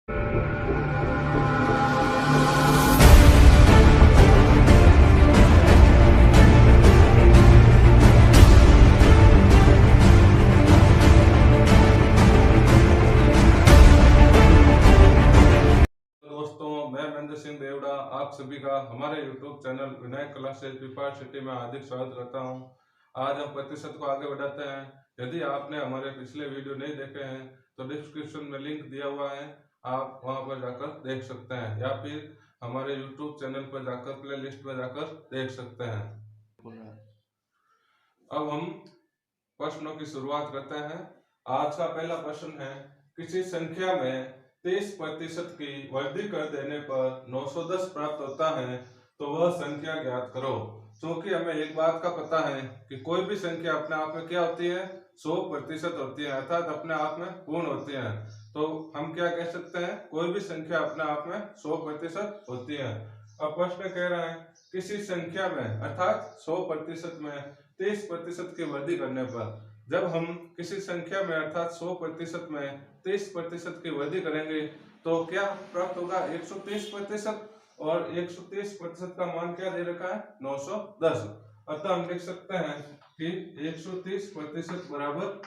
दोस्तों, मैं महेंद्र सिंह देवड़ा आप सभी का हमारे YouTube चैनल विनायक क्लासेस पीपा सिटी में हार्दिक स्वागत करता हूं। आज हम प्रतिशत को आगे बढ़ाते हैं। यदि आपने हमारे पिछले वीडियो नहीं देखे हैं तो डिस्क्रिप्शन में लिंक दिया हुआ है, आप वहां पर जाकर देख सकते हैं या फिर हमारे YouTube चैनल पर जाकर प्ले लिस्ट में जाकर देख सकते हैं। अब हम प्रश्नों की शुरुआत करते हैं। आज का पहला प्रश्न है, किसी संख्या में 30% की वृद्धि कर देने पर 910 प्राप्त होता है तो वह संख्या ज्ञात करो। क्योंकि हमें एक बात का पता है कि कोई भी संख्या अपने आप में क्या होती है, 100% होती है, अर्थात अपने आप में पूर्ण होती है। तो हम क्या कह सकते हैं, कोई भी संख्या अपने आप में 100% होती है। अब प्रश्न कह रहा है, किसी संख्या में अर्थात 100% में 30% की वृद्धि करने पर, जब हम किसी संख्या में अर्थात 100% में 30% की वृद्धि करेंगे तो क्या प्राप्त होगा, 130%। और 130% का मान क्या दे रखा है, 910। अतः हम लिख सकते हैं कि 130% बराबर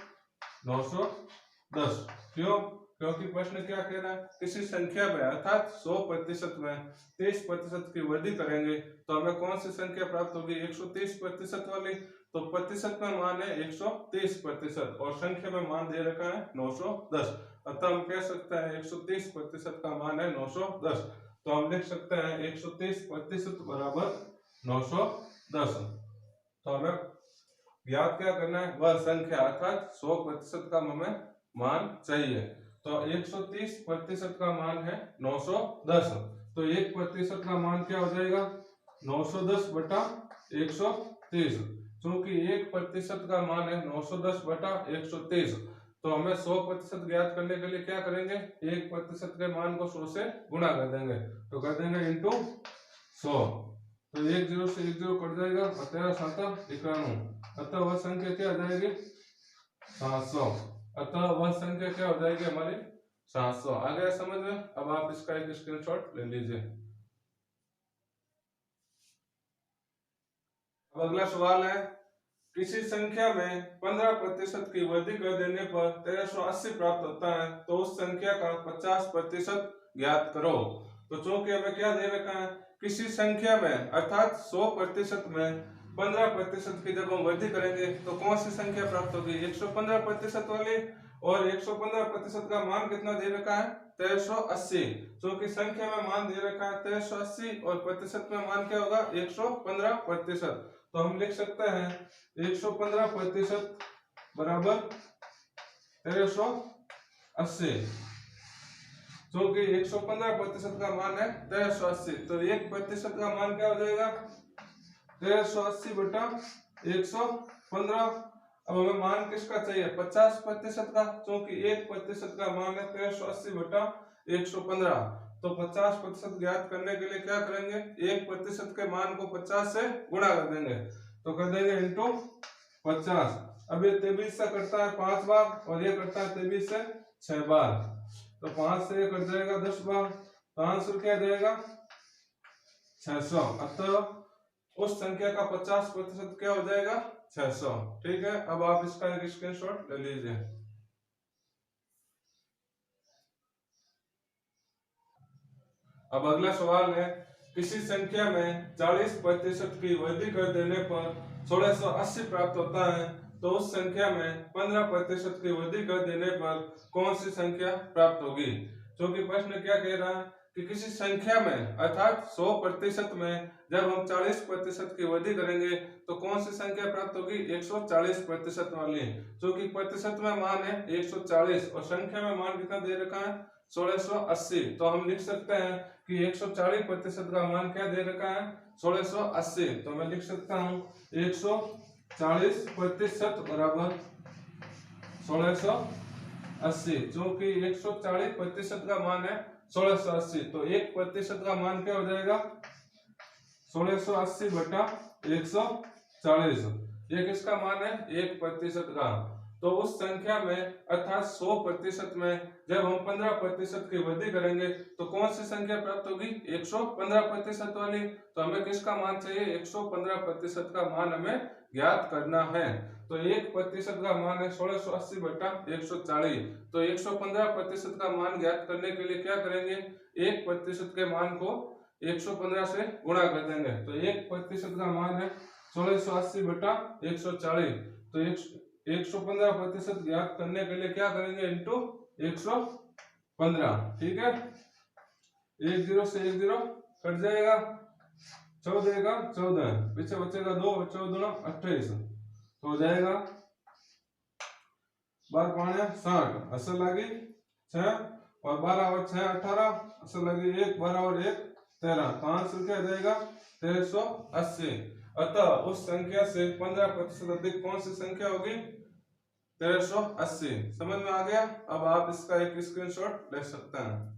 910। क्यों? क्योंकि प्रश्न क्या कह रहा है, किसी संख्या में अर्थात 100% में 30% की वृद्धि करेंगे तो हमें कौन सी संख्या प्राप्त होगी, 130% वाली। तो प्रतिशत में मान है 130% और संख्या में मान दे रखा है 910। अतः हम कह सकते हैं 130% का मान है 910। तो हम लिख सकते हैं 130% बराबर 910। तो हमें याद क्या करना है, वह संख्या अर्थात 100% का हमें मान चाहिए। तो 130% का मान है 910। तो 1% का मान क्या हो जाएगा, 910 बटा 130। क्योंकि 1% का मान है 910 बटा 130। तो हमें 100% ज्ञात करने के लिए क्या करेंगे, 1% के मान को 100 से गुणा कर देंगे। तो कर देंगे इंटू 100। तो 1 0 से 1 0 कट जाएगा, 13 7 91। अतः वह संख्या क्या हो जाएगी, 700। अतः वह संख्या क्या हो जाएगी हमारी, 700। आ गया समझ में? अब आप इसका एक स्क्रीनशॉट ले लीजिए। अब अगला सवाल है, किसी संख्या में 15% की वृद्धि कर देने पर 1380 प्राप्त होता है तो उस संख्या का 50% ज्ञात करो। तो चूंकि हमें क्या दे रखा है, किसी संख्या में अर्थात 100% में 15% की जब हम वृद्धि करेंगे तो कौन सी संख्या प्राप्त होगी, 115% वाली। और 115% का मान कितना दे रखा है, 1380। क्योंकि संख्या में मान दे रखा है 1380 और प्रतिशत में मान क्या होगा, 115%। तो हम लिख सकते हैं 115% बराबर 1380। क्योंकि 115% का मान है 1380। तो 1% का मान क्या हो जाएगा, 1380 बटा 115। अब हमें मान किसका चाहिए, 50% का। क्योंकि 1% का मान है 1380 बटा 115। तो 50% ज्ञात करने के लिए क्या करेंगे, 1% के मान को 50 से गुणा कर देंगे। तो कर देंगे इंटू 50। अब ये 23 से करता है 5 बार और ये करता है 23 से 6 बार। तो 5 से ये कट जाएगा 10 बार। तो आंसर क्या जाएगा, 600। अतः उस संख्या का 50% क्या हो जाएगा, 600। ठीक है, अब आप इसका एक स्क्रीनशॉट ले लीजिए। अब अगला सवाल है, किसी संख्या में 40% की वृद्धि कर देने पर 1680 प्राप्त होता है तो उस संख्या में 15% की वृद्धि कर देने पर कौन सी संख्या प्राप्त होगी। क्योंकि प्रश्न क्या कह रहा है कि किसी संख्या में अर्थात 100% में जब हम 40% की वृद्धि करेंगे तो कौन सी संख्या प्राप्त होगी, 140% वाली। क्योंकि प्रतिशत में मान है 140 और संख्या में मान कितना दे रखा है, 1680। तो हम लिख सकते हैं कि 140% का मान क्या दे रखा है, 1680। तो मैं लिख सकता हूँ 140% बराबर 1680। क्योंकि 140% का मान है 1680। तो 1% का मान क्या हो जाएगा, 1680 बटा 140। ये किसका मान है, 1% का। तो उस संख्या में अर्थात 100% में जब हम 15% की वृद्धि करेंगे तो कौन सी संख्या प्राप्त होगी? 115% वाली। तो हमें किसका मान चाहिए? 115% का मान हमें ज्ञात करना है। तो 1% का मान है 1680 बटा 140। तो 115% का मान ज्ञात करने के लिए क्या करेंगे? 1% के मान को 115 से गुणा कर देंगे। तो 1% का मान है 1680 बटा 140। तो 115% ज्ञात करने के लिए क्या करेंगे? इंटू 115। ठीक है, 10 से 10 कट जाएगा, 14 का 14, पीछे बचेगा 2, 14 28, तो हो जाएगा 12 पाने 60, असल लगी 6 और 12 और 6 18, असल लगी 1, 12 और 1 13, तो आंसर क्या जाएगा? 1380। अतः उस संख्या से 15% अधिक कौन सी संख्या होगी? 1380। समझ में आ गया? अब आप इसका एक स्क्रीनशॉट ले सकते हैं।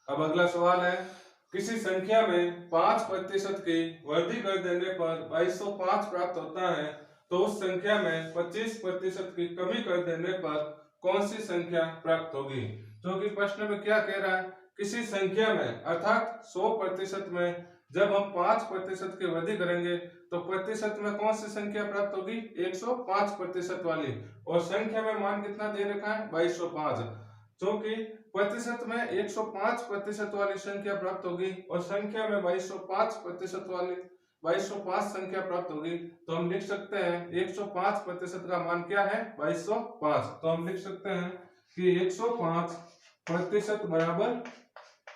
अब अगला सवाल है, किसी संख्या में 5% की वृद्धि कर देने पर 2205 प्राप्त होता है, तो उस संख्या में 25% की कमी कर देने पर कौन सी संख्या प्राप्त होगी? जो कि प्रश्न में क्या कह रहा है, किसी संख्या में अर्थात 100% में जब हम 5% की वृद्धि करेंगे तो प्रतिशत में कौन सी संख्या प्राप्त होगी? 105% वाली। और संख्या में मान कितना दे रखा है? 2205। क्योंकि प्रतिशत में 105% वाली संख्या प्राप्त होगी और संख्या में 2205% वाली 2205 संख्या प्राप्त होगी, तो हम लिख सकते हैं 105% का मान क्या है? 2205। तो हम लिख सकते हैं कि 105% बराबर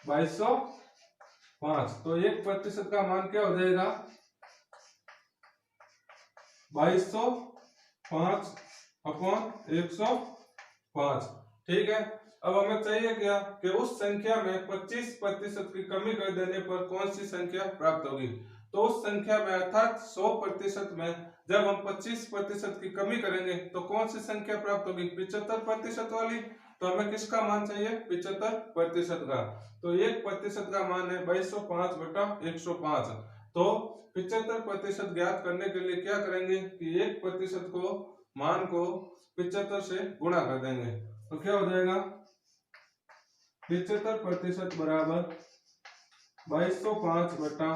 2205। तो 1% का मान क्या हो जाएगा? 2205 अपॉन 105। ठीक है, अब हमें चाहिए क्या कि उस संख्या में 25% की कमी कर देने पर कौन सी संख्या प्राप्त होगी। तो उस संख्या में अर्थात 100% में जब हम 25% की कमी करेंगे तो कौन सी संख्या प्राप्त होगी? 75% वाली। तो हमें किसका मान चाहिए? 75% का। तो 1% का मान है 2205 बटा 105। तो 75% ज्ञात करने के लिए क्या करेंगे कि 1% को मान को 75 से गुणा कर देंगे। तो क्या हो जाएगा? 75% बराबर 2205 बटा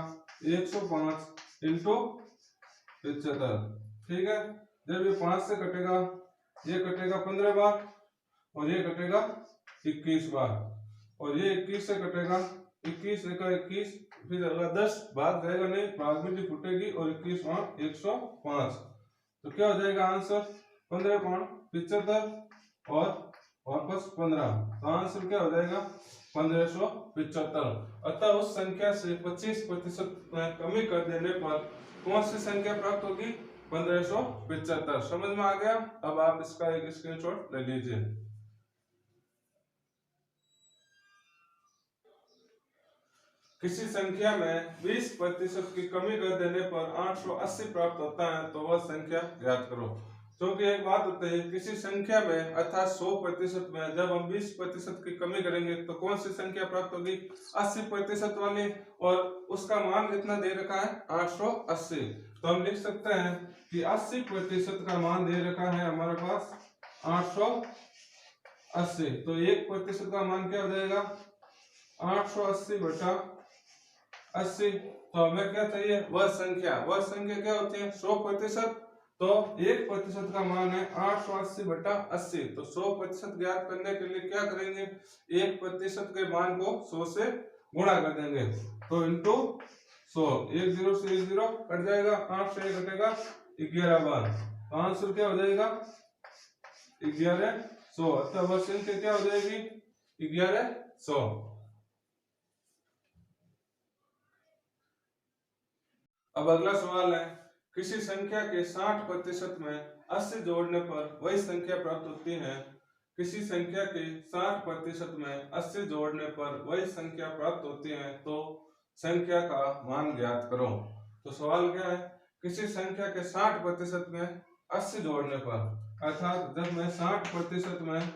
105 इंटू 75। ठीक है, जब ये 5 से कटेगा, ये कटेगा 15 बार और ये कटेगा 21 बार, और ये 21 से कटेगा, 21 का 21, फिर अगला 10 भाग जाएगा नहीं, भाग में फुटेगी और 21 वहां 105। तो क्या हो जाएगा आंसर? 15.75 और वापस 15, तो आंसर क्या हो जाएगा? 1575। अतः उस संख्या से 25% में कमी कर देने पर कौन सी संख्या प्राप्त होगी? 1575। समझ में आ गया? अब आप इसका एक स्क्रीनशॉट ले लीजिए। किसी संख्या में 20% की कमी कर देने पर 880 प्राप्त होता है, तो वह संख्या ज्ञात करो। क्योंकि एक बात होती है, किसी संख्या में अर्थात 100% में जब हम 20% की कमी करेंगे तो कौन सी संख्या प्राप्त होगी? 80% वाली, और उसका मान कितना दे रखा है? 880। तो हम लिख सकते हैं कि 80% का मान दे रखा है हमारे पास 880। तो 1% का मान क्या हो जाएगा? 880 बटा 80। तो हमें क्या चाहिए? वह संख्या क्या होती है? 100%। तो 1% का मान है 880 बटा 80। तो 100% ज्ञात करने के लिए क्या करेंगे? 1% के मान को 100 से गुणा कर देंगे, तो इंटू 100। 10 से 10 कट जाएगा, 8 से 1 कटेगा 11 बार, तो आंसर क्या हो जाएगा? 1100। अतः वह संख्या क्या हो जाएगी? 1100। अब अगला सवाल है, किसी संख्या के 60% में 80 जोड़ने पर वही संख्या प्राप्त होती है। किसी संख्या के 60% में 80 जोड़ने पर वही संख्या प्राप्त होती है, तो संख्या का मान ज्ञात करो। तो सवाल क्या है? किसी संख्या के 60% में 80 जोड़ने पर, अर्थात जब मैं 60% में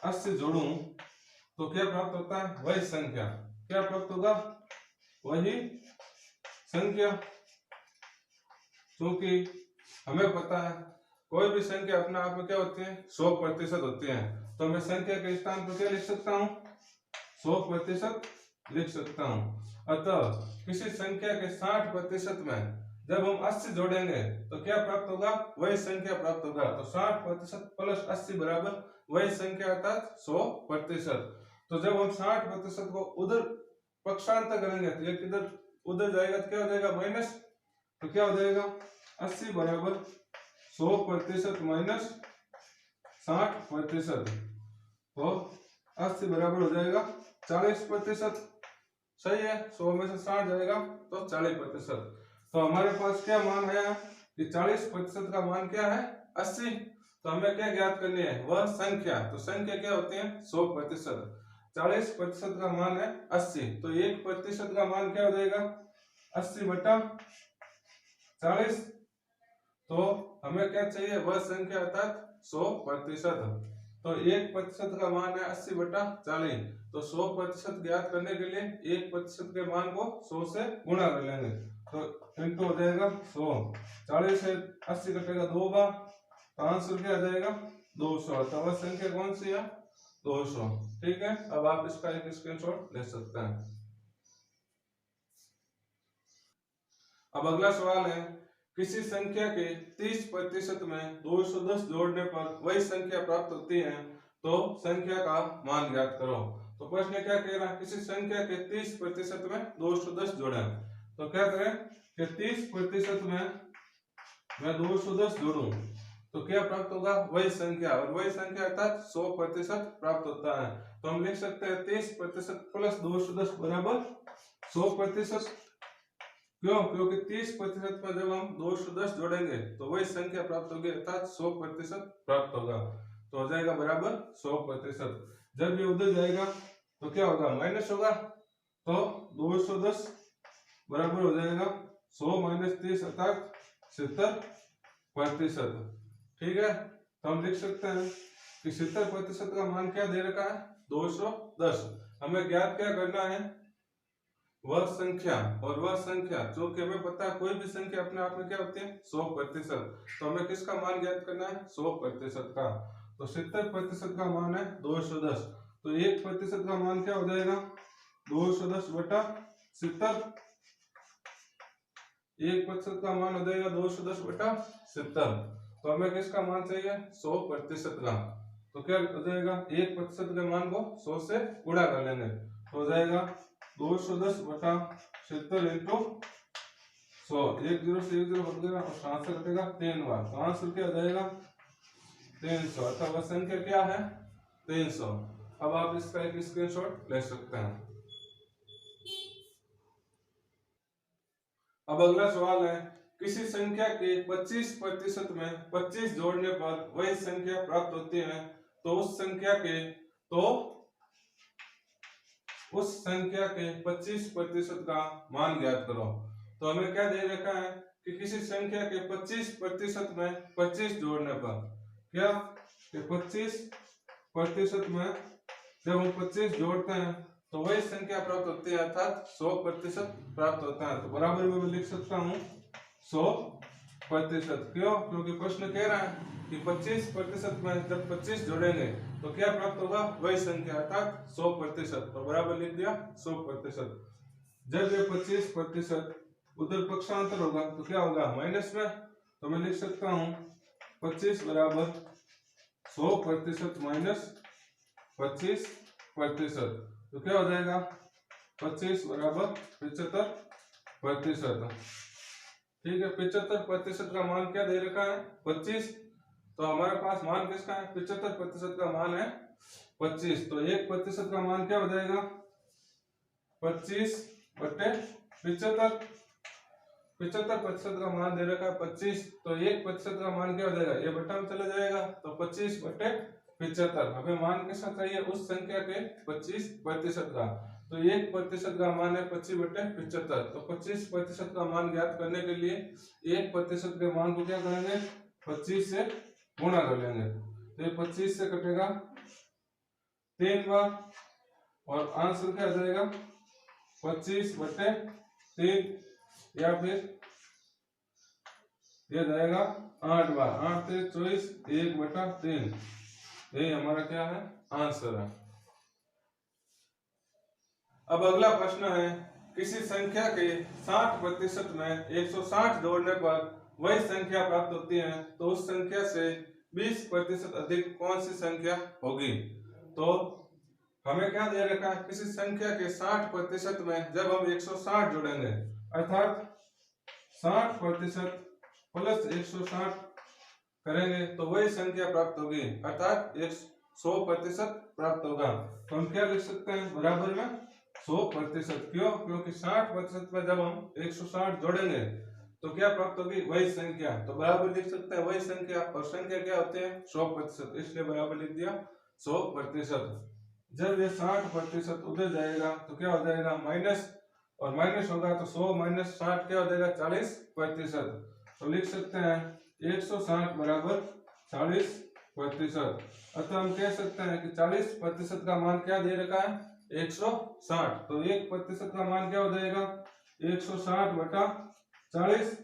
80 जोड़ूं तो क्या प्राप्त होता है? वही संख्या। क्या प्राप्त होगा? वही संख्या। क्योंकि हमें पता है कोई भी संख्या अपने आप में क्या होती है 100% होती है, तो मैं संख्या के स्थान पर क्या लिख सकता हूँ 100% लिख सकता हूँ। अतः किसी संख्या के 60% में जब हम 80 जोड़ेंगे तो क्या प्राप्त होगा वही संख्या प्राप्त होगा। तो 60% प्लस 80 बराबर वही संख्या अर्थात 100%। तो जब हम 60% को उधर पक्षांतर करेंगे तो एक इधर उधर जाएगा तो क्या हो जाएगा माइनस, तो क्या हो जाएगा 80 बराबर 100% माइनस 60%, तो 80 बराबर हो जाएगा 40%। सही है, 100 में से 60 जाएगा तो 40%। तो हमारे पास क्या मान आया कि 40% का मान क्या है 80। तो हमें क्या ज्ञात करनी है वह संख्या, तो संख्या क्या होती है 100%। 40% का मान है 80, तो 1% का मान क्या हो जाएगा 80 बटा 40। तो हमें क्या चाहिए वह संख्या अर्थात 100%। तो 1% का मान है 80 बटा 40, तो 100% ज्ञात करने के लिए 1% के मान को 100 से गुणा कर लेंगे, तो इंटू हो जाएगा 100। 40 से 80 कटेगा 2 बार, तो आंसर क्या आ जाएगा 200। तो वह संख्या कौन सी है 200। ठीक है, अब आप इसका एक स्क्रीनशॉट ले सकते हैं। अब अगला सवाल है किसी संख्या के 30% में 210 जोड़ने पर वही संख्या प्राप्त होती है, तो संख्या का मान ज्ञात करो। तो प्रश्न क्या कह रहा है किसी संख्या के 30% में 210 जोड़े, तो क्या करें कि 30% में मैं 210 जोड़ूं तो क्या प्राप्त होगा वही संख्या, और वही संख्या अर्थात 100% प्राप्त होता है। तो हम लिख सकते हैं 30% प्लस 210 बराबर 100%। क्यों, क्योंकि 30% में जब हम 210 जोड़ेंगे तो वही संख्या प्राप्त होगी अर्थात 100% प्राप्त होगा, तो हो जाएगा बराबर 100%। जब ये उधर जाएगा तो क्या होगा माइनस होगा, तो 210 बराबर हो जाएगा 100 माइनस 30 अर्थात 70%। ठीक है, तो हम लिख सकते हैं कि 70% का मान क्या दे रखा है 210। हमें ज्ञात क्या करना है वह संख्या, और वह संख्या जो कि हमें पता है कोई भी संख्या अपने आप में क्या होती है 100%। तो हमें किसका मान ज्ञात करना है 100% का। तो 70% का मान है 210, तो 1% का मान क्या हो जाएगा 210 बटा 70। 1% का मान हो जाएगा 210 बटा 70। तो हमें किसका मान चाहिए 100% का, तो क्या हो जाएगा 1% के मान को 100 से गुणा कर लेंगे, तो हो जाएगा 210 बटा 70 इंटू 100। 1 0 से 1 0 कट गया और 7 से कटेगा 3 बार, तो आंसर क्या आ जाएगा 300। अर्थात वह संख्या क्या है 300। अब आप इसका एक स्क्रीनशॉट ले सकते हैं। अब अगला सवाल है किसी संख्या के 25% में 25 जोड़ने पर वही संख्या प्राप्त होती है, तो उस संख्या के 25% का मान ज्ञात करो। तो हमें क्या दे रखा है कि किसी संख्या के 25% में 25 जोड़ने पर क्या कि 25% में जब हम 25 जोड़ते हैं तो वही संख्या प्राप्त होती है अर्थात 100% प्राप्त होता है। तो बराबर में मैं लिख सकता हूँ 100%। क्यों, क्योंकि प्रश्न कह रहा है कि 25% में जब 25 जोड़ेंगे तो क्या प्राप्त होगा वही संख्या अर्थात 100%। तो बराबर लिख दिया 100%। जब ये 25% उधर पक्षांतर होगा तो क्या होगा माइनस में, तो मैं लिख सकता हूँ 25 बराबर 100% माइनस 25%, तो क्या हो जाएगा 25 बराबर 75%। ठीक है, 75% का मान क्या दे रखा है 25, तो हमारे पास मान किसका है 75% का मान है 25। तो 1% का मान क्या हो जाएगा 25 बटे 75। 75% का मान दे रखा है 25, तो 1% का मान क्या हो जाएगा ये बटा में चला जाएगा, तो 25 बटे 75। हमें मान किसका चाहिए उस संख्या के 25% का, तो 1% का मान है 25 बटे 75। तो 25% का मान ज्ञात करने के लिए 1% के मान को क्या करेंगे 25 से गुणा कर लेंगे, तो ये 25 से कटेगा 3 बार और आंसर क्या आ जाएगा 25 बटे 3 या फिर ये जाएगा 8 बार, 8 3 24, 1/3। यही हमारा क्या है, आंसर है। अब अगला प्रश्न है, किसी संख्या के 60% में 160 जोड़ने पर वही संख्या प्राप्त होती है, तो उस संख्या से 20% अधिक कौन सी संख्या होगी। तो हमें क्या दे रखा है, किसी संख्या के 60% में जब हम 160 जोड़ेंगे, अर्थात 60% प्लस 160 करेंगे तो वही संख्या प्राप्त होगी, अर्थात 100% प्राप्त होगा। तो हम क्या लिख सकते हैं, बराबर में 100%। क्यों, क्योंकि 60% में जब हम 160 जोड़ेंगे तो क्या प्राप्त होगी, वही संख्या। तो बराबर लिख सकते हैं वही संख्या, और संख्या क्या होते हैं, 100%, इसलिए बराबर लिख दिया 100%। जब ये 60% उधर जाएगा तो क्या हो जाएगा, माइनस, और माइनस होगा तो 100 माइनस 60 क्या हो जाएगा, 40%। तो लिख सकते हैं 160 बराबर 40%। अतः हम कह सकते हैं कि 40% का मान क्या दे रखा है, 160। तो 1% का मान क्या हो जाएगा, 160/40।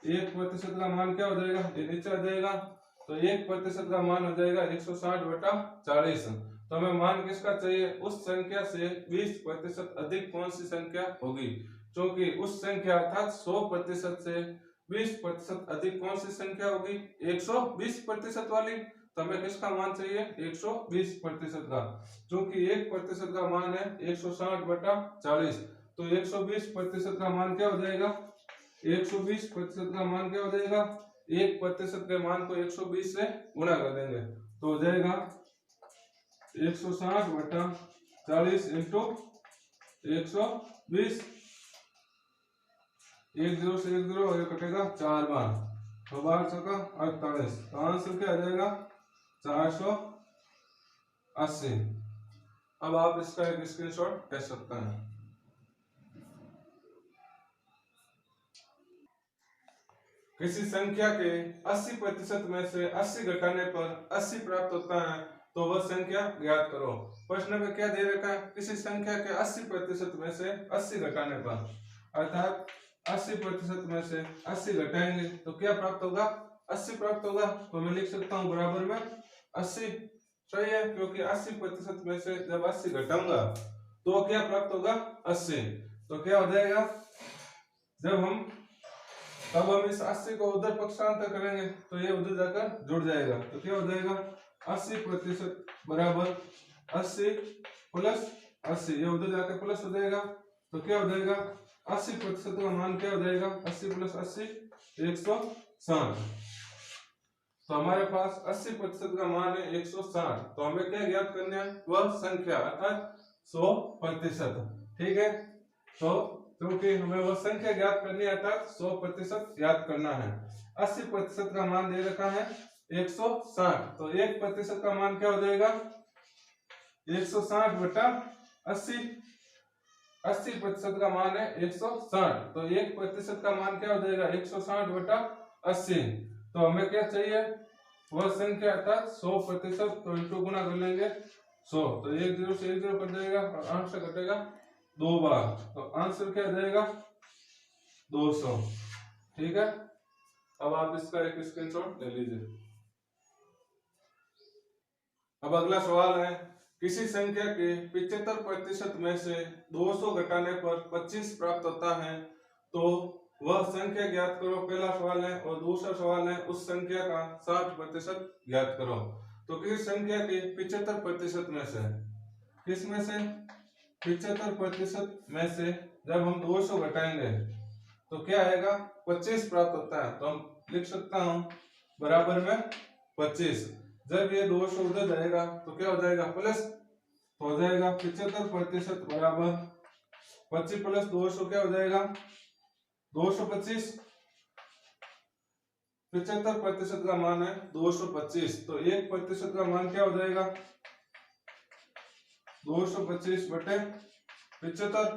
1% का मान क्या हो जाएगा, ये नीचे आ जाएगा, तो 1% का मान हो जाएगा 160/40। तो हमें मान किसका चाहिए, उस संख्या से 20% अधिक कौन सी संख्या होगी। क्योंकि उस संख्या अर्थात 100% से 20% अधिक कौन सी संख्या होगी, 120% वाली। तो हमें किसका मान चाहिए, 120% का। क्योंकि 1% का मान है 160/40, तो 120% का मान क्या हो जाएगा, 120% का मान क्या हो जाएगा, 1% के मान को 120 से गुणा कर देंगे तो हो जाएगा 160/40 इंटू 120। 1 0 से 1 0 और ये कटेगा 4 बार, तो 4×48, तो आंसर क्या आ जाएगा, 480। अब आप इसका एक स्क्रीनशॉट ले सकते हैं। किसी संख्या के 80% में से 80 घटाने पर 80 प्राप्त होता है, तो वह संख्या ज्ञात करो। प्रश्न में क्या दे रखा है, किसी संख्या के 80% में से 80 घटाने पर, अर्थात 80% में से 80 घटाएंगे तो क्या प्राप्त होगा, 80 प्राप्त होगा। तो मैं लिख सकता हूँ बराबर में 80। सही है, क्योंकि 80% में से जब 80 घटाऊंगा तो क्या प्राप्त होगा, 80। तो क्या हो जाएगा, जब हम तब हम इस 80 को उधर पक्षांतर करेंगे तो ये उधर जाकर जुड़ जाएगा। तो क्या हो जाएगा, 80% बराबर 80 प्लस 80, ये उधर जाकर प्लस हो जाएगा। तो क्या हो जाएगा, 80% का मान क्या हो जाएगा, 80 प्लस 80 160। तो हमारे पास 80% का मान है 160। तो हमें क्या ज्ञात करना है, वह संख्या अर्थात 100%। ठीक है, तो क्योंकि हमें वह संख्या ज्ञात करनी है अर्थात 100% ज्ञात करना है। 80% का मान दे रखा है 160, तो 1% का मान क्या हो जाएगा, 160/80। 80% का मान है 160, तो 1% का मान क्या हो जाएगा, 160/80। तो हमें क्या चाहिए, वह संख्या अर्थात 100%। तो इंटू गुना कर लेंगे 100, तो 1 0 से 1 0 कट जाएगा और 8 से कटेगा 2 बार, तो आंसर क्या जाएगा, 200। ठीक है, अब आप इसका एक स्क्रीनशॉट ले लीजिए। अब अगला सवाल है, किसी संख्या के 75% में से 200 घटाने पर 25 प्राप्त होता है, तो वह संख्या ज्ञात करो। पहला सवाल है, और दूसरा सवाल है उस संख्या का 60% ज्ञात करो। तो किसी संख्या के 75% में से, किस में से, 75% में से जब हम 200 घटाएंगे तो क्या आएगा, 25 प्राप्त होता है। तो हम लिख सकता हूं बराबर में 25। जब ये 200 उधर जाएगा तो क्या हो जाएगा, प्लस हो जाएगा। 75% बराबर 25 प्लस 200 क्या हो जाएगा, 225। 75% का मान है 225, तो 1% का मान क्या हो जाएगा, 225/75।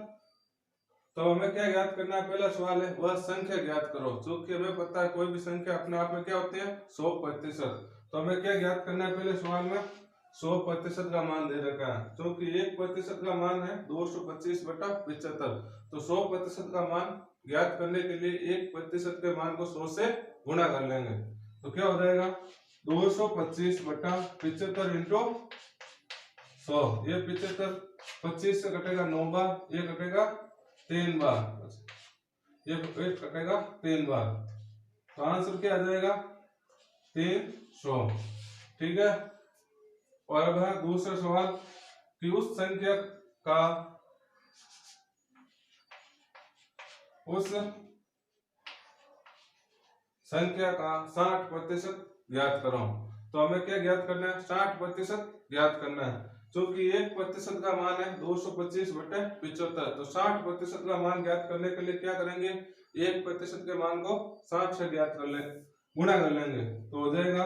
तो हमें क्या ज्ञात करना है, पहला सवाल है वह संख्या ज्ञात करो। क्योंकि हमें पता है कोई भी संख्या अपने आप में क्या होती है, 100%। तो हमें क्या ज्ञात करना है, पहले सवाल में 100% का मान दे रखा है। क्योंकि 1% का मान है 225/75, तो 100% का मान ज्ञात करने के लिए 1% के मान को 100 से गुणा कर लेंगे। तो क्या हो जाएगा 225 बटा 75 इंटू 100। ये 75 25 से कटेगा 9 बार, ये कटेगा 3 बार, ये कटेगा 3 बार। तो आंसर क्या आ जाएगा 300। ठीक है। और अब है दूसरा सवाल कि उस संख्या का संख्या का 60% ज्ञात करो। तो हमें क्या ज्ञात करना है 60% ज्ञात करना है। क्योंकि 1% का मान है 225 बटे 75, तो 60% का मान ज्ञात करने के लिए क्या करेंगे 1% के मान को 60 से ज्ञात कर ले गुणा कर लेंगे। तो हो जाएगा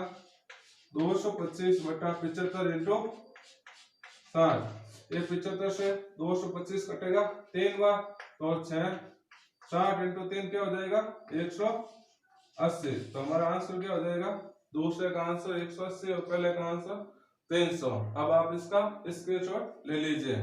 225 बटा 75 इंटू 60। ये 75 से 225 कटेगा 3 बार, तो 6 60 इंटू 3 क्या हो जाएगा 180। तो हमारा आंसर क्या हो जाएगा दूसरे का आंसर 180 और पहले का आंसर 300। अब आप इसका स्क्रीनशॉट ले लीजिए।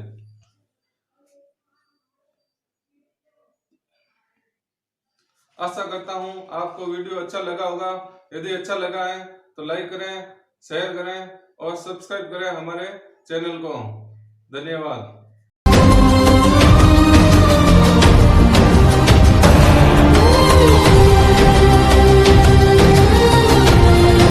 आशा करता हूं आपको वीडियो अच्छा लगा होगा। यदि अच्छा लगा है तो लाइक करें, शेयर करें और सब्सक्राइब करें हमारे चैनल को। धन्यवाद।